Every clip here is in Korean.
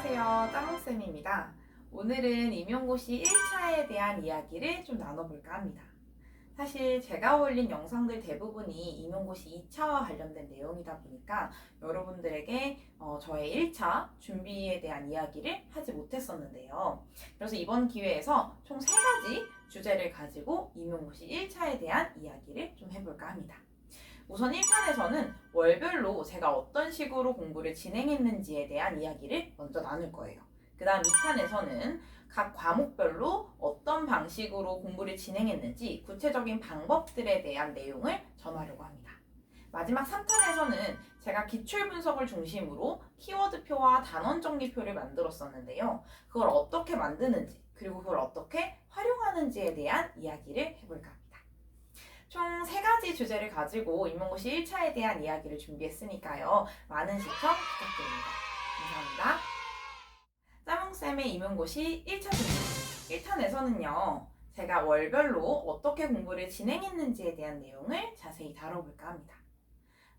안녕하세요. 짜몽쌤입니다. 오늘은 임용고시 1차에 대한 이야기를 좀 나눠볼까 합니다. 사실 제가 올린 영상들 대부분이 임용고시 2차와 관련된 내용이다 보니까 여러분들에게 저의 1차 준비에 대한 이야기를 하지 못했었는데요. 그래서 이번 기회에서 총 3가지 주제를 가지고 임용고시 1차에 대한 이야기를 좀 해볼까 합니다. 우선 1탄에서는 월별로 제가 어떤 식으로 공부를 진행했는지에 대한 이야기를 먼저 나눌 거예요. 그 다음 2탄에서는 각 과목별로 어떤 방식으로 공부를 진행했는지 구체적인 방법들에 대한 내용을 전하려고 합니다. 마지막 3탄에서는 제가 기출분석을 중심으로 키워드표와 단원정리표를 만들었었는데요. 그걸 어떻게 만드는지 그리고 그걸 어떻게 활용하는지에 대한 이야기를 해볼까 합니다. 총 3가지 주제를 가지고 임용고시 1차에 대한 이야기를 준비했으니까요. 많은 시청 부탁드립니다. 감사합니다. 짜몽쌤의 임용고시 1차 준비 1탄에서는요. 제가 월별로 어떻게 공부를 진행했는지에 대한 내용을 자세히 다뤄볼까 합니다.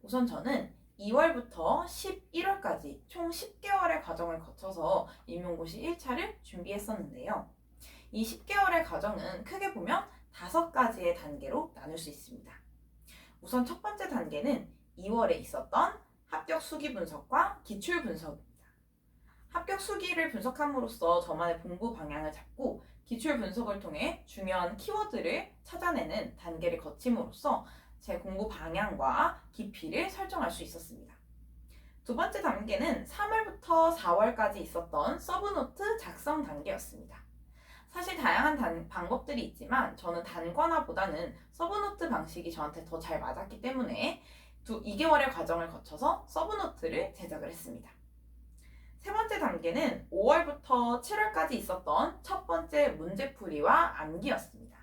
우선 저는 2월부터 11월까지 총 10개월의 과정을 거쳐서 임용고시 1차를 준비했었는데요. 이 10개월의 과정은 크게 보면 5가지의 단계로 나눌 수 있습니다. 우선 첫 번째 단계는 2월에 있었던 합격 수기 분석과 기출 분석입니다. 합격 수기를 분석함으로써 저만의 공부 방향을 잡고 기출 분석을 통해 중요한 키워드를 찾아내는 단계를 거침으로써 제 공부 방향과 깊이를 설정할 수 있었습니다. 두 번째 단계는 3월부터 4월까지 있었던 서브노트 작성 단계였습니다. 사실 다양한 방법들이 있지만 저는 단권화보다는 서브노트 방식이 저한테 더 잘 맞았기 때문에 2개월의 과정을 거쳐서 서브노트를 제작을 했습니다. 세 번째 단계는 5월부터 7월까지 있었던 첫 번째 문제풀이와 암기였습니다.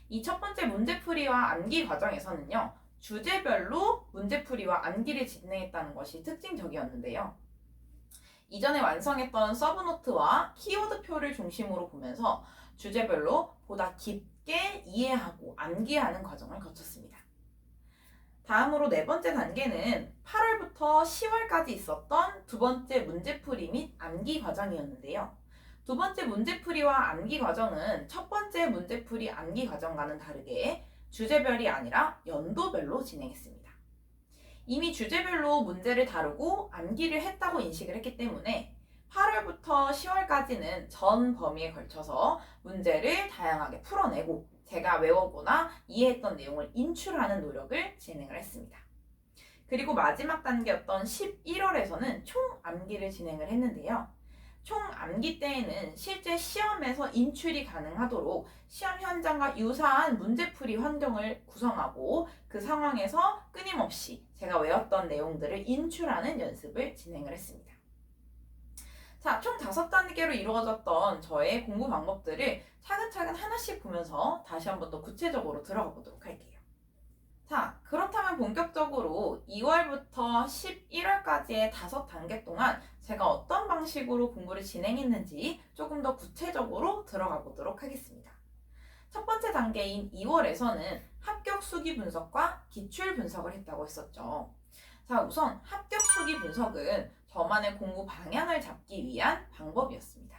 이 첫 번째 문제풀이와 암기 과정에서는요, 주제별로 문제풀이와 암기를 진행했다는 것이 특징적이었는데요. 이전에 완성했던 서브노트와 키워드표를 중심으로 보면서 주제별로 보다 깊게 이해하고 암기하는 과정을 거쳤습니다. 다음으로 네 번째 단계는 8월부터 10월까지 있었던 두 번째 문제풀이 및 암기 과정이었는데요. 두 번째 문제풀이와 암기 과정은 첫 번째 문제풀이 암기 과정과는 다르게 주제별이 아니라 연도별로 진행했습니다. 이미 주제별로 문제를 다루고 암기를 했다고 인식을 했기 때문에 8월부터 10월까지는 전 범위에 걸쳐서 문제를 다양하게 풀어내고 제가 외워보거나 이해했던 내용을 인출하는 노력을 진행을 했습니다. 그리고 마지막 단계였던 11월에서는 총 암기를 진행을 했는데요. 총 암기 때에는 실제 시험에서 인출이 가능하도록 시험 현장과 유사한 문제풀이 환경을 구성하고 그 상황에서 끊임없이 제가 외웠던 내용들을 인출하는 연습을 진행을 했습니다. 자, 총 5단계로 이루어졌던 저의 공부 방법들을 차근차근 하나씩 보면서 다시 한번 더 구체적으로 들어가 보도록 할게요. 자, 그렇다면 본격적으로 2월부터 11월까지의 5단계 동안 제가 어떤 방식으로 공부를 진행했는지 조금 더 구체적으로 들어가 보도록 하겠습니다. 첫 번째 단계인 2월에서는 합격 수기 분석과 기출 분석을 했다고 했었죠. 자, 우선 합격 수기 분석은 저만의 공부 방향을 잡기 위한 방법이었습니다.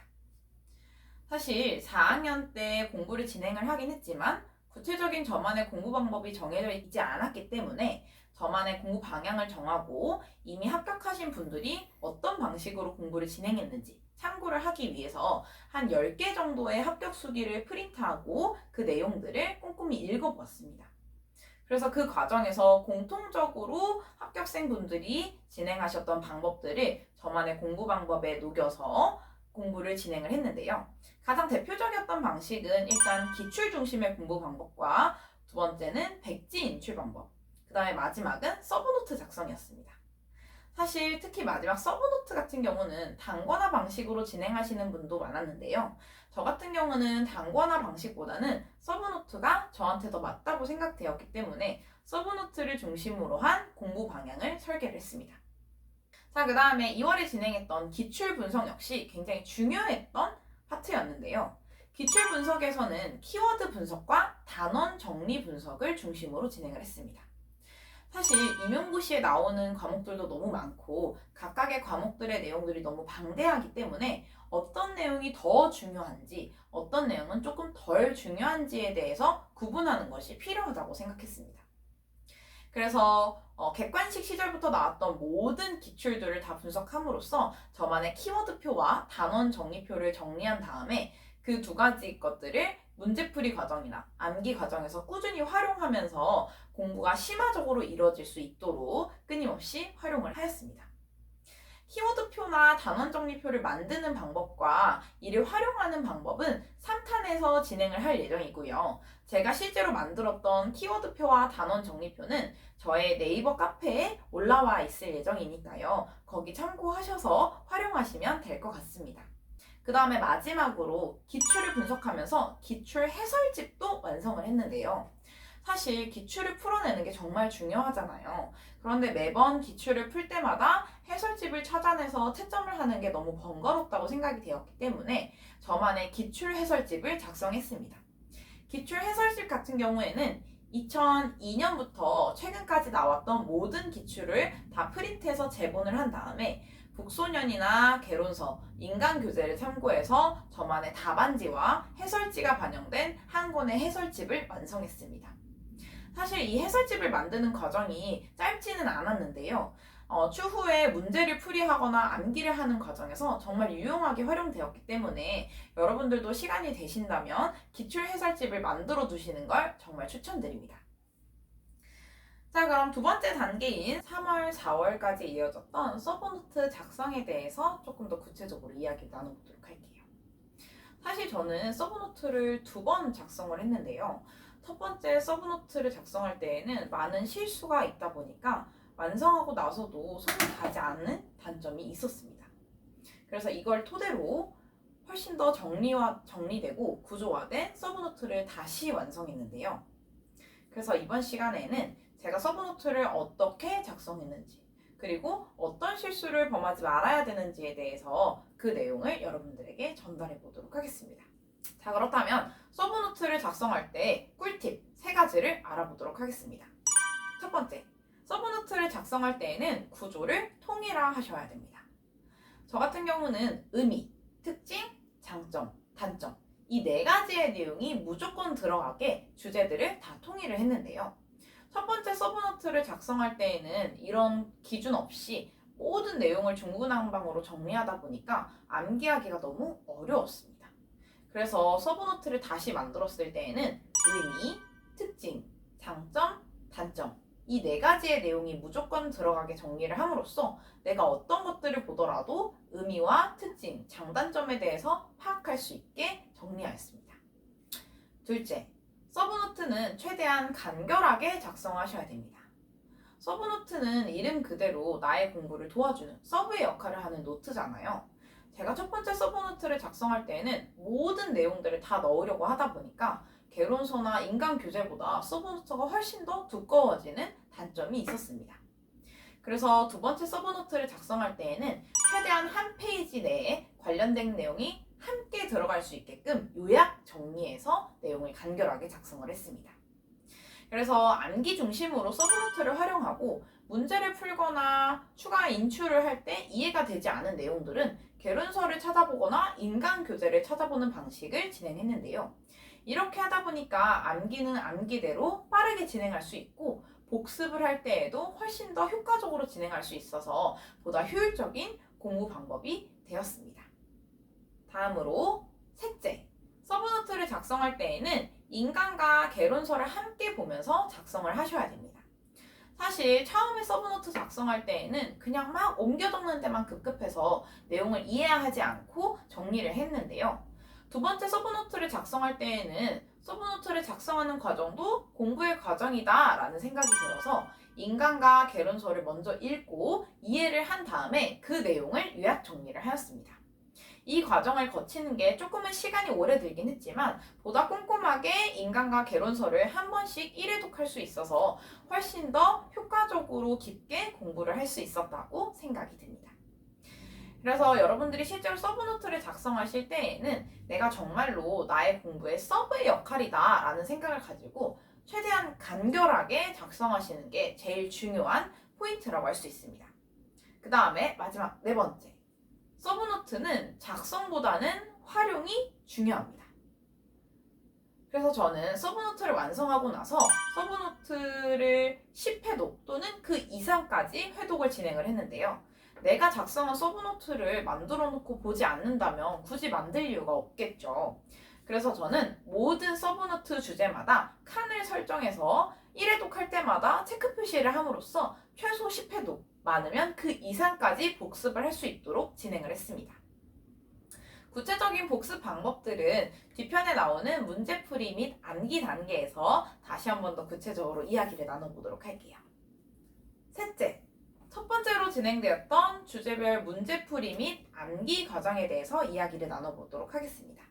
사실 4학년 때 공부를 진행을 하긴 했지만 구체적인 저만의 공부 방법이 정해져 있지 않았기 때문에 저만의 공부 방향을 정하고 이미 합격하신 분들이 어떤 방식으로 공부를 진행했는지 참고를 하기 위해서 한 10개 정도의 합격 수기를 프린트하고 그 내용들을 꼼꼼히 읽어보았습니다. 그래서 그 과정에서 공통적으로 합격생분들이 진행하셨던 방법들을 저만의 공부 방법에 녹여서 공부를 진행을 했는데요. 가장 대표적이었던 방식은 일단 기출 중심의 공부 방법과 두 번째는 백지 인출 방법, 그 다음에 마지막은 서브노트 작성이었습니다. 사실 특히 마지막 서브노트 같은 경우는 단권화 방식으로 진행하시는 분도 많았는데요. 저 같은 경우는 단권화 방식보다는 서브노트가 저한테 더 맞다고 생각되었기 때문에 서브노트를 중심으로 한 공부 방향을 설계를 했습니다. 자, 그 다음에 2월에 진행했던 기출 분석 역시 굉장히 중요했던 파트였는데요. 기출 분석에서는 키워드 분석과 단원 정리 분석을 중심으로 진행을 했습니다. 사실 임용고시에 나오는 과목들도 너무 많고 각각의 과목들의 내용들이 너무 방대하기 때문에 어떤 내용이 더 중요한지 어떤 내용은 조금 덜 중요한지에 대해서 구분하는 것이 필요하다고 생각했습니다. 그래서 객관식 시절부터 나왔던 모든 기출들을 다 분석함으로써 저만의 키워드표와 단원 정리표를 정리한 다음에 그 두 가지 것들을 문제풀이 과정이나 암기 과정에서 꾸준히 활용하면서 공부가 심화적으로 이루어질 수 있도록 끊임없이 활용을 하였습니다. 키워드표나 단원 정리표를 만드는 방법과 이를 활용하는 방법은 3탄에서 진행을 할 예정이고요. 제가 실제로 만들었던 키워드표와 단원 정리표는 저의 네이버 카페에 올라와 있을 예정이니까요. 거기 참고하셔서 활용하시면 될 것 같습니다. 그 다음에 마지막으로 기출을 분석하면서 기출 해설집도 완성을 했는데요. 사실 기출을 풀어내는 게 정말 중요하잖아요. 그런데 매번 기출을 풀 때마다 해설집을 찾아내서 채점을 하는 게 너무 번거롭다고 생각이 되었기 때문에 저만의 기출 해설집을 작성했습니다. 기출 해설집 같은 경우에는 2002년부터 최근까지 나왔던 모든 기출을 다 프린트해서 제본을 한 다음에 북소년이나 개론서, 인간교재를 참고해서 저만의 답안지와 해설지가 반영된 한 권의 해설집을 완성했습니다. 사실 이 해설집을 만드는 과정이 짧지는 않았는데요. 추후에 문제를 풀이하거나 암기를 하는 과정에서 정말 유용하게 활용되었기 때문에 여러분들도 시간이 되신다면 기출 해설집을 만들어 두시는 걸 정말 추천드립니다. 자, 그럼 두 번째 단계인 3월, 4월까지 이어졌던 서브노트 작성에 대해서 조금 더 구체적으로 이야기를 나눠보도록 할게요. 사실 저는 서브노트를 2번 작성을 했는데요. 첫 번째 서브노트를 작성할 때에는 많은 실수가 있다 보니까 완성하고 나서도 손이 가지 않는 단점이 있었습니다. 그래서 이걸 토대로 훨씬 더 정리되고 구조화된 서브노트를 다시 완성했는데요. 그래서 이번 시간에는 제가 서브노트를 어떻게 작성했는지 그리고 어떤 실수를 범하지 말아야 되는지에 대해서 그 내용을 여러분들에게 전달해 보도록 하겠습니다. 자, 그렇다면 서브노트를 작성할 때 꿀팁 3가지를 알아보도록 하겠습니다. 첫 번째, 서브노트를 작성할 때에는 구조를 통일화하셔야 됩니다. 저 같은 경우는 의미, 특징, 장점, 단점 이 4가지의 내용이 무조건 들어가게 주제들을 다 통일을 했는데요. 첫 번째 서브노트를 작성할 때에는 이런 기준 없이 모든 내용을 중구난방으로 정리하다 보니까 암기하기가 너무 어려웠습니다. 그래서 서브노트를 다시 만들었을 때에는 의미, 특징, 장점, 단점 이 4가지의 내용이 무조건 들어가게 정리를 함으로써 내가 어떤 것들을 보더라도 의미와 특징, 장단점에 대해서 파악할 수 있게 정리하였습니다. 둘째, 서브노트는 최대한 간결하게 작성하셔야 됩니다. 서브노트는 이름 그대로 나의 공부를 도와주는 서브의 역할을 하는 노트잖아요. 제가 첫 번째 서브노트를 작성할 때에는 모든 내용들을 다 넣으려고 하다 보니까 개론서나 인간교재보다 서브노트가 훨씬 더 두꺼워지는 단점이 있었습니다. 그래서 두 번째 서브노트를 작성할 때에는 최대한 한 페이지 내에 관련된 내용이 함께 들어갈 수 있게끔 요약 정리해서 내용을 간결하게 작성을 했습니다. 그래서 암기 중심으로 서브노트를 활용하고 문제를 풀거나 추가 인출을 할 때 이해가 되지 않은 내용들은 개론서를 찾아보거나 인간교재를 찾아보는 방식을 진행했는데요. 이렇게 하다 보니까 암기는 암기대로 빠르게 진행할 수 있고 복습을 할 때에도 훨씬 더 효과적으로 진행할 수 있어서 보다 효율적인 공부 방법이 되었습니다. 다음으로 셋째, 서브노트를 작성할 때에는 인간과 개론서를 함께 보면서 작성을 하셔야 됩니다. 사실 처음에 서브노트 작성할 때에는 그냥 막 옮겨 적는 데만 급급해서 내용을 이해하지 않고 정리를 했는데요. 두 번째 서브노트를 작성할 때에는 서브노트를 작성하는 과정도 공부의 과정이다 라는 생각이 들어서 인간과 개론서를 먼저 읽고 이해를 한 다음에 그 내용을 요약 정리를 하였습니다. 이 과정을 거치는 게 조금은 시간이 오래 들긴 했지만 보다 꼼꼼하게 인간과 개론서를 한 번씩 1회독할 수 있어서 훨씬 더 효과적으로 깊게 공부를 할 수 있었다고 생각이 듭니다. 그래서 여러분들이 실제로 서브노트를 작성하실 때에는 내가 정말로 나의 공부에 서브의 역할이다 라는 생각을 가지고 최대한 간결하게 작성하시는 게 제일 중요한 포인트라고 할 수 있습니다. 그 다음에 마지막 네 번째. 서브노트는 작성보다는 활용이 중요합니다. 그래서 저는 서브노트를 완성하고 나서 서브노트를 10회독 또는 그 이상까지 회독을 진행을 했는데요. 내가 작성한 서브노트를 만들어 놓고 보지 않는다면 굳이 만들 이유가 없겠죠. 그래서 저는 모든 서브노트 주제마다 칸을 설정해서 1회독 할 때마다 체크 표시를 함으로써 최소 10회독, 많으면 그 이상까지 복습을 할 수 있도록 진행을 했습니다. 구체적인 복습 방법들은 뒤편에 나오는 문제풀이 및 암기 단계에서 다시 한 번 더 구체적으로 이야기를 나눠보도록 할게요. 셋째, 첫 번째로 진행되었던 주제별 문제풀이 및 암기 과정에 대해서 이야기를 나눠보도록 하겠습니다.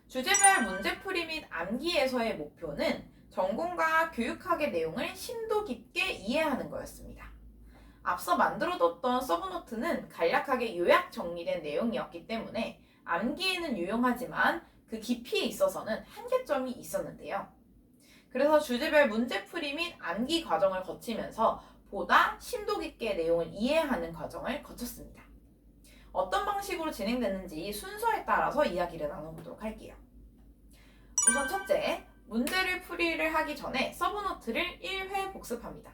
주제별 문제풀이 및 암기에서의 목표는 전공과 교육학의 내용을 심도 깊게 이해하는 거였습니다. 앞서 만들어뒀던 서브노트는 간략하게 요약 정리된 내용이었기 때문에 암기에는 유용하지만 그 깊이에 있어서는 한계점이 있었는데요. 그래서 주제별 문제풀이 및 암기 과정을 거치면서 보다 심도 깊게 내용을 이해하는 과정을 거쳤습니다. 어떤 방식으로 진행됐는지 순서에 따라서 이야기를 나눠보도록 할게요. 우선 첫째, 문제를 풀이를 하기 전에 서브노트를 1회 복습합니다.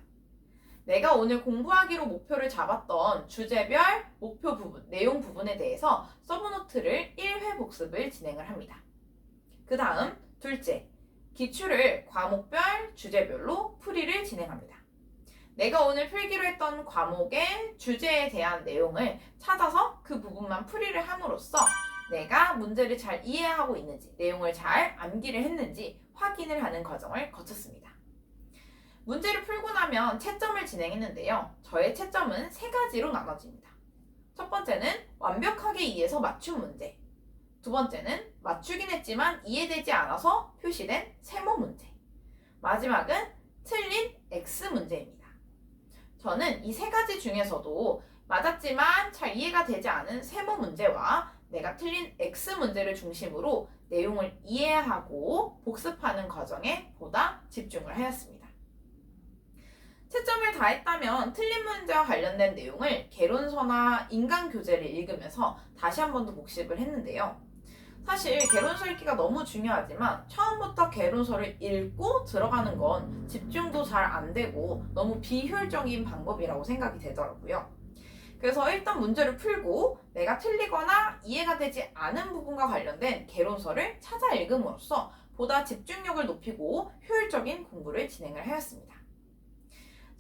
내가 오늘 공부하기로 목표를 잡았던 주제별 목표 부분, 내용 부분에 대해서 서브노트를 1회 복습을 진행을 합니다. 그 다음 둘째, 기출을 과목별, 주제별로 풀이를 진행합니다. 내가 오늘 풀기로 했던 과목의 주제에 대한 내용을 찾아서 그 부분만 풀이를 함으로써 내가 문제를 잘 이해하고 있는지, 내용을 잘 암기를 했는지 확인을 하는 과정을 거쳤습니다. 문제를 풀고 나면 채점을 진행했는데요. 저의 채점은 세 가지로 나눠집니다. 첫 번째는 완벽하게 이해해서 맞춘 문제. 두 번째는 맞추긴 했지만 이해되지 않아서 표시된 세모 문제. 마지막은 틀린 X 문제입니다. 저는 이 세 가지 중에서도 맞았지만 잘 이해가 되지 않은 세모 문제와 내가 틀린 X 문제를 중심으로 내용을 이해하고 복습하는 과정에 보다 집중을 하였습니다. 채점을 다 했다면 틀린 문제와 관련된 내용을 개론서나 인간교재를 읽으면서 다시 한 번 더 복습을 했는데요. 사실 개론서 읽기가 너무 중요하지만 처음부터 개론서를 읽고 들어가는 건 집중도 잘 안 되고 너무 비효율적인 방법이라고 생각이 되더라고요. 그래서 일단 문제를 풀고 내가 틀리거나 이해가 되지 않은 부분과 관련된 개론서를 찾아 읽음으로써 보다 집중력을 높이고 효율적인 공부를 진행을 하였습니다.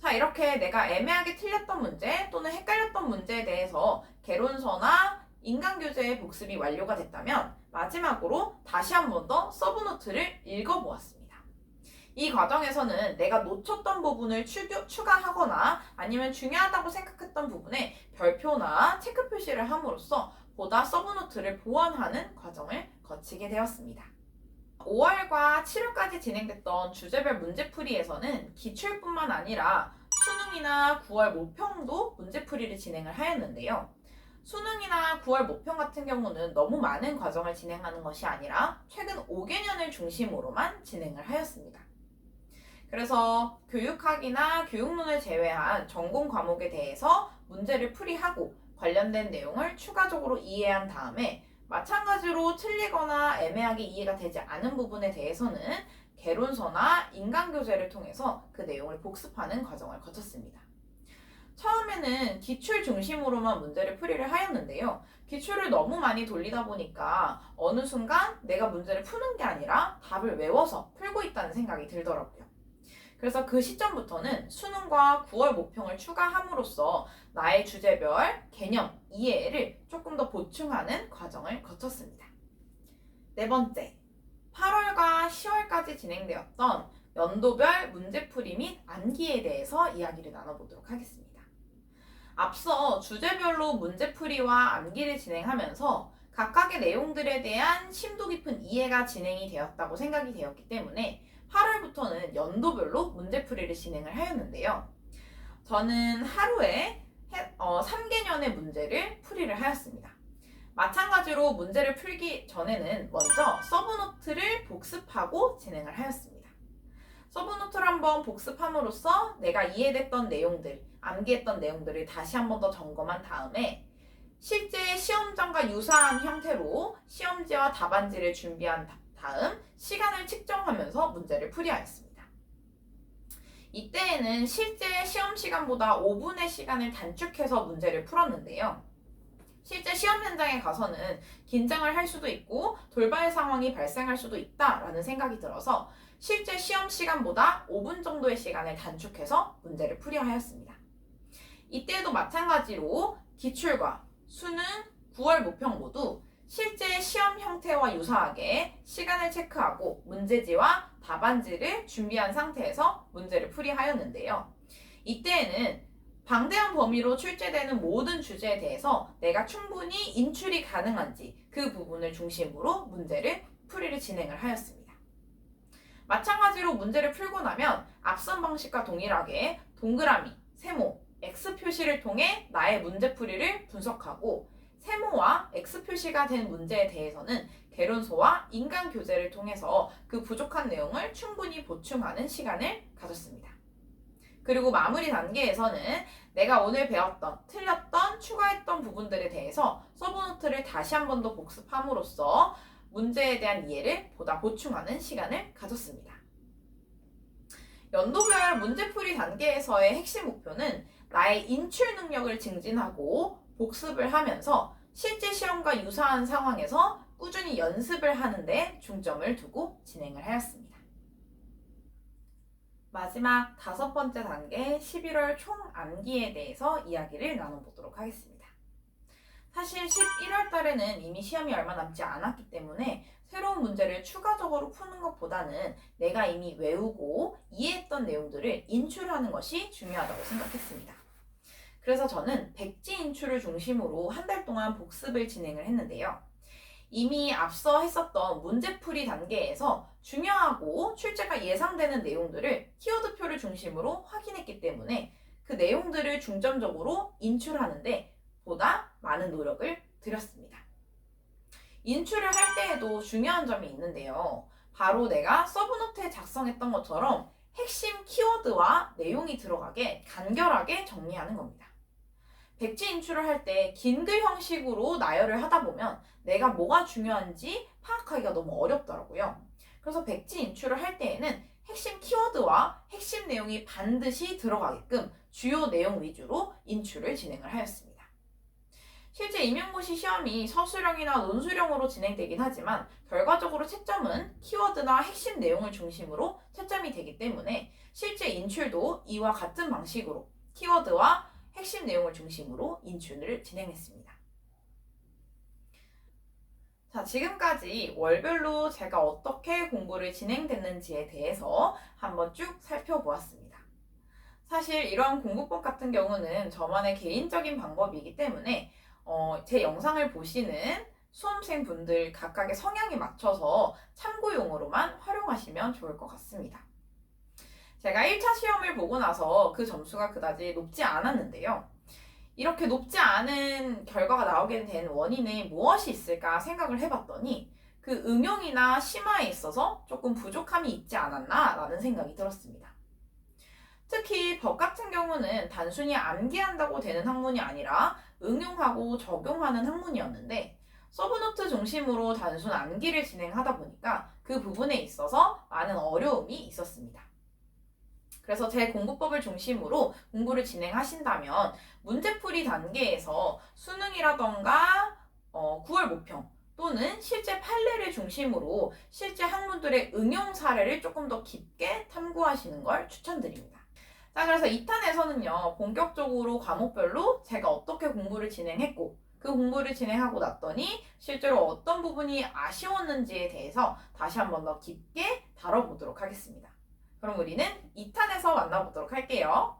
자, 이렇게 내가 애매하게 틀렸던 문제 또는 헷갈렸던 문제에 대해서 개론서나 인간교재의 복습이 완료가 됐다면 마지막으로 다시 한 번 더 서브노트를 읽어보았습니다. 이 과정에서는 내가 놓쳤던 부분을 추가하거나 아니면 중요하다고 생각했던 부분에 별표나 체크 표시를 함으로써 보다 서브노트를 보완하는 과정을 거치게 되었습니다. 5월과 7월까지 진행됐던 주제별 문제풀이에서는 기출뿐만 아니라 수능이나 9월 모평도 문제풀이를 진행을 하였는데요. 수능이나 9월 모평 같은 경우는 너무 많은 과정을 진행하는 것이 아니라 최근 5개년을 중심으로만 진행을 하였습니다. 그래서 교육학이나 교육론을 제외한 전공 과목에 대해서 문제를 풀이하고 관련된 내용을 추가적으로 이해한 다음에 마찬가지로 틀리거나 애매하게 이해가 되지 않은 부분에 대해서는 개론서나 인간교재를 통해서 그 내용을 복습하는 과정을 거쳤습니다. 처음에는 기출 중심으로만 문제를 풀이를 하였는데요. 기출을 너무 많이 돌리다 보니까 어느 순간 내가 문제를 푸는 게 아니라 답을 외워서 풀고 있다는 생각이 들더라고요. 그래서 그 시점부터는 수능과 9월 모평을 추가함으로써 나의 주제별 개념, 이해를 조금 더 보충하는 과정을 거쳤습니다. 네 번째, 8월과 10월까지 진행되었던 연도별 문제풀이 및 암기에 대해서 이야기를 나눠보도록 하겠습니다. 앞서 주제별로 문제풀이와 암기를 진행하면서 각각의 내용들에 대한 심도 깊은 이해가 진행이 되었다고 생각이 되었기 때문에 8월부터는 연도별로 문제풀이를 진행을 하였는데요. 저는 하루에 3개년의 문제를 풀이를 하였습니다. 마찬가지로 문제를 풀기 전에는 먼저 서브노트를 복습하고 진행을 하였습니다. 서브노트를 한번 복습함으로써 내가 이해됐던 내용들, 암기했던 내용들을 다시 한 번 더 점검한 다음에 실제 시험장과 유사한 형태로 시험지와 답안지를 준비한 다음 시간을 측정하면서 문제를 풀이하였습니다. 이때에는 실제 시험 시간보다 5분의 시간을 단축해서 문제를 풀었는데요. 실제 시험 현장에 가서는 긴장을 할 수도 있고 돌발 상황이 발생할 수도 있다라는 생각이 들어서 실제 시험 시간보다 5분 정도의 시간을 단축해서 문제를 풀이하였습니다. 이때도 마찬가지로 기출과 수능, 9월 모평 모두 실제 시험 형태와 유사하게 시간을 체크하고 문제지와 답안지를 준비한 상태에서 문제를 풀이하였는데요. 이때에는 방대한 범위로 출제되는 모든 주제에 대해서 내가 충분히 인출이 가능한지 그 부분을 중심으로 문제를 풀이를 진행을 하였습니다. 마찬가지로 문제를 풀고 나면 앞선 방식과 동일하게 동그라미, 세모, X 표시를 통해 나의 문제풀이를 분석하고 세모와 X 표시가 된 문제에 대해서는 개론서와 인간 교재를 통해서 그 부족한 내용을 충분히 보충하는 시간을 가졌습니다. 그리고 마무리 단계에서는 내가 오늘 배웠던, 틀렸던, 추가했던 부분들에 대해서 서브노트를 다시 한 번 더 복습함으로써 문제에 대한 이해를 보다 보충하는 시간을 가졌습니다. 연도별 문제풀이 단계에서의 핵심 목표는 나의 인출 능력을 증진하고 복습을 하면서 실제 시험과 유사한 상황에서 꾸준히 연습을 하는 데 중점을 두고 진행을 하였습니다. 마지막 5번째 단계 11월 총 암기에 대해서 이야기를 나눠보도록 하겠습니다. 사실 11월 달에는 이미 시험이 얼마 남지 않았기 때문에 새로운 문제를 추가적으로 푸는 것보다는 내가 이미 외우고 이해했던 내용들을 인출하는 것이 중요하다고 생각했습니다. 그래서 저는 백지 인출을 중심으로 한 달 동안 복습을 진행을 했는데요. 이미 앞서 했었던 문제풀이 단계에서 중요하고 출제가 예상되는 내용들을 키워드표를 중심으로 확인했기 때문에 그 내용들을 중점적으로 인출하는데 보다 많은 노력을 들였습니다. 인출을 할 때에도 중요한 점이 있는데요. 바로 내가 서브노트에 작성했던 것처럼 핵심 키워드와 내용이 들어가게 간결하게 정리하는 겁니다. 백지 인출을 할 때 긴 글 형식으로 나열을 하다 보면 내가 뭐가 중요한지 파악하기가 너무 어렵더라고요. 그래서 백지 인출을 할 때에는 핵심 키워드와 핵심 내용이 반드시 들어가게끔 주요 내용 위주로 인출을 진행을 하였습니다. 실제 임용고시 시험이 서술형이나 논술형으로 진행되긴 하지만 결과적으로 채점은 키워드나 핵심 내용을 중심으로 채점이 되기 때문에 실제 인출도 이와 같은 방식으로 키워드와 핵심 내용을 중심으로 인출을 진행했습니다. 자, 지금까지 월별로 제가 어떻게 공부를 진행됐는지에 대해서 한번 쭉 살펴보았습니다. 사실 이런 공부법 같은 경우는 저만의 개인적인 방법이기 때문에 제 영상을 보시는 수험생분들 각각의 성향에 맞춰서 참고용으로만 활용하시면 좋을 것 같습니다. 제가 1차 시험을 보고 나서 그 점수가 그다지 높지 않았는데요. 이렇게 높지 않은 결과가 나오게 된 원인에 무엇이 있을까 생각을 해봤더니 그 응용이나 심화에 있어서 조금 부족함이 있지 않았나 라는 생각이 들었습니다. 특히 법 같은 경우는 단순히 암기한다고 되는 학문이 아니라 응용하고 적용하는 학문이었는데 서브노트 중심으로 단순 암기를 진행하다 보니까 그 부분에 있어서 많은 어려움이 있었습니다. 그래서 제 공부법을 중심으로 공부를 진행하신다면 문제풀이 단계에서 수능이라던가 9월 모평 또는 실제 판례를 중심으로 실제 학문들의 응용 사례를 조금 더 깊게 탐구하시는 걸 추천드립니다. 자, 그래서 2탄에서는요, 본격적으로 과목별로 제가 어떻게 공부를 진행했고 그 공부를 진행하고 났더니 실제로 어떤 부분이 아쉬웠는지에 대해서 다시 한 번 더 깊게 다뤄보도록 하겠습니다. 그럼 우리는 2탄에서 만나보도록 할게요.